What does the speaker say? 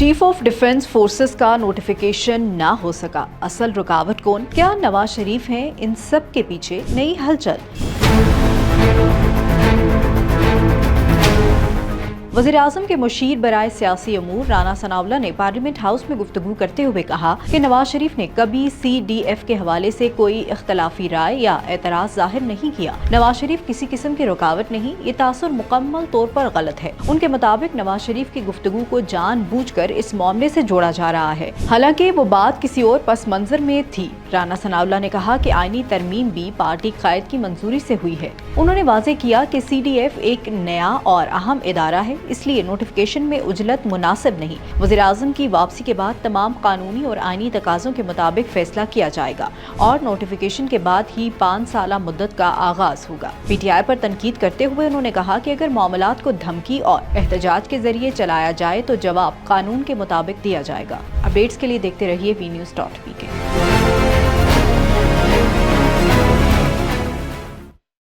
Chief of defence forces का notification ना हो सका, असल रुकावट कौन? क्या नवाज शरीफ हैं इन सब के पीछे? नई हलचल। वज़ीर-ए-आज़म के मुशीर बराए सियासी अमूर राना सनाउल्लाह ने पार्लियामेंट हाउस में गुफ्तगू करते हुए कहा कि नवाज शरीफ ने कभी CDF के हवाले से कोई इख्तलाफी राय या एतराज़ जाहिर नहीं किया। नवाज शरीफ किसी किस्म की रुकावट नहीं, ये तासुर मुकम्मल तौर पर गलत है। उनके मुताबिक नवाज शरीफ की गुफ्तगू को जानबूझकर इस मामले से जोड़ा जा रहा है, हालांकि वो बात किसी और पस मंजर में थी। राना सनाउल्लाह ने कहा कि आईनी तरमीम भी पार्टी कायद की मंजूरी से हुई है। उन्होंने वाज़ेह किया कि CDF एक नया और अहम इदारा है, इसलिए नोटिफिकेशन में उजलत मुनासिब नहीं। वज़ीर-ए-आज़म की वापसी के बाद तमाम कानूनी और आईनी तकाज़ों के मुताबिक फैसला किया जाएगा और नोटिफिकेशन के बाद ही 5 साला मुद्दत का आगाज होगा। PTI पर तनकीद करते हुए उन्होंने कहा कि अगर मामलात को धमकी और एहतजाज के जरिए चलाया जाए तो जवाब कानून के मुताबिक दिया जाएगा। अपडेट्स के लिए देखते रहिए VNews.pk।